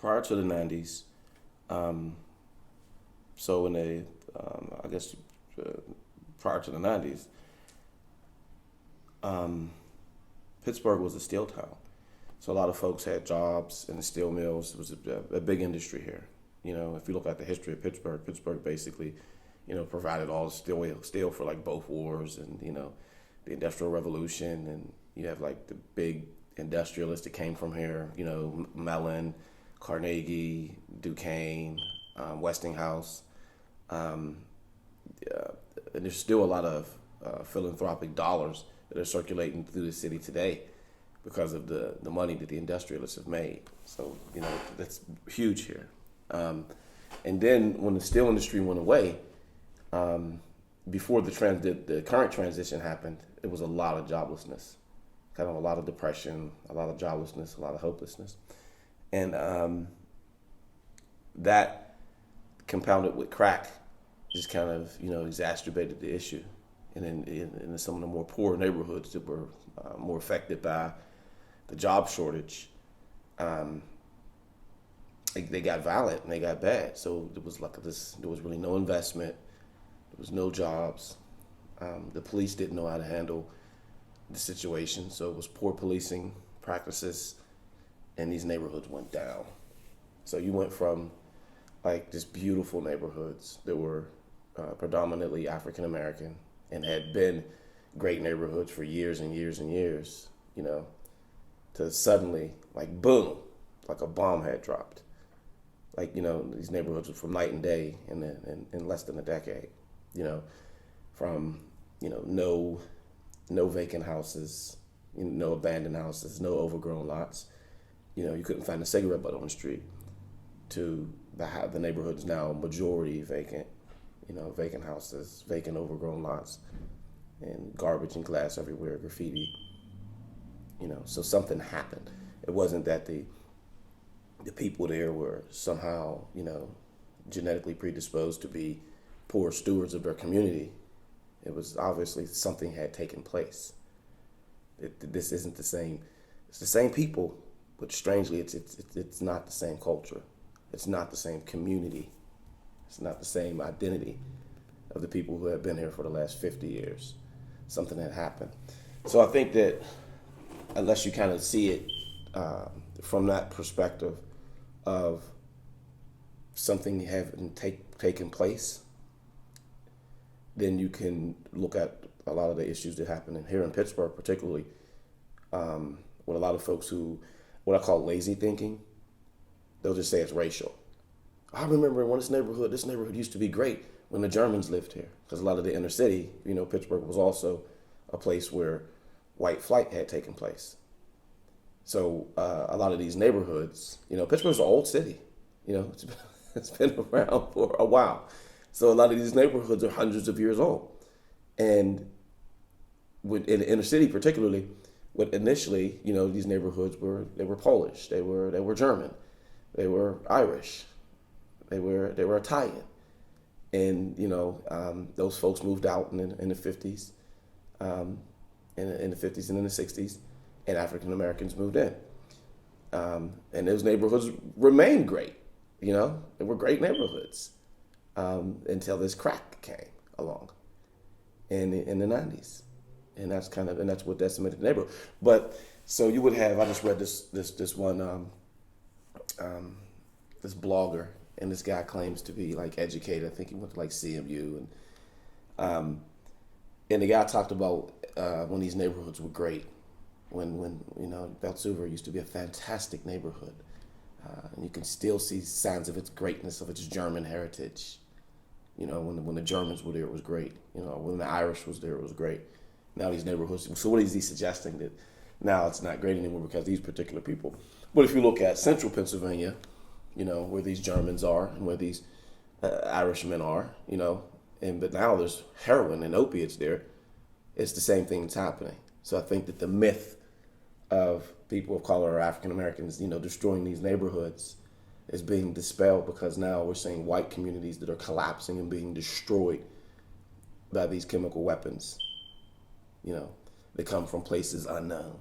prior to the 90s, so in the, I guess, prior to the 90s, Pittsburgh was a steel town. So a lot of folks had jobs in the steel mills. It was a big industry here. If you look at the history of Pittsburgh, Pittsburgh basically, provided all the steel for like both wars and, the Industrial Revolution. And you have like the big industrialists that came from here, Mellon, Carnegie, Duquesne, Westinghouse. And there's still a lot of philanthropic dollars that are circulating through the city today because of the money that the industrialists have made. So, that's huge here. And then when the steel industry went away, before the current transition happened, it was a lot of joblessness, kind of a lot of depression, a lot of joblessness, a lot of hopelessness. And that compounded with crack just kind of, exacerbated the issue. And in some of the more poor neighborhoods that were more affected by the job shortage, they got violent and they got bad. So there was there was really no investment. There was no jobs. The police didn't know how to handle the situation. So it was poor policing practices, and these neighborhoods went down. So you went from like just beautiful neighborhoods that were predominantly African American and had been great neighborhoods for years and years and years, to suddenly, like, boom, like a bomb had dropped. Like, these neighborhoods were from night and day in less than a decade, from, no vacant houses, no abandoned houses, no overgrown lots. You couldn't find a cigarette butt on the street, to the neighborhood's now majority vacant, vacant houses, vacant overgrown lots, and garbage and glass everywhere, graffiti. So something happened. It wasn't that the people there were somehow, genetically predisposed to be poor stewards of their community. It was obviously something had taken place. This isn't the same. It's the same people, but strangely, it's not the same culture. It's not the same community. It's not the same identity of the people who have been here for the last 50 years. Something had happened. So I think that unless you kind of see it from that perspective of something having taken place, then you can look at a lot of the issues that happen here in Pittsburgh, particularly with a lot of folks who, what I call lazy thinking. They'll just say it's racial. I remember when this neighborhood used to be great when the Germans lived here, because a lot of the inner city, Pittsburgh was also a place where white flight had taken place. So a lot of these neighborhoods, Pittsburgh's an old city, it's been around for a while. So a lot of these neighborhoods are hundreds of years old. And in the inner city particularly, what initially, these neighborhoods were Polish, they were German, they were Irish, they were Italian. And, those folks moved out in the 50s, in the 50s and in the 60s, and African Americans moved in. And those neighborhoods remained great, they were great neighborhoods until this crack came along in the 90s. And that's what decimated the neighborhood. But so you would have, I just read this one, this blogger, and this guy claims to be like educated. I think he went to like CMU, and the guy talked about when these neighborhoods were great, when Beltsuver used to be a fantastic neighborhood, and you can still see signs of its greatness, of its German heritage. When the Germans were there, it was great. When the Irish was there, it was great. Now these neighborhoods. So what is he suggesting, that now it's not great anymore because these particular people? But if you look at central Pennsylvania, where these Germans are and where these Irishmen are, but now there's heroin and opiates there. It's the same thing that's happening. So I think that the myth of people of color or African Americans, destroying these neighborhoods is being dispelled, because now we're seeing white communities that are collapsing and being destroyed by these chemical weapons, that come from places unknown.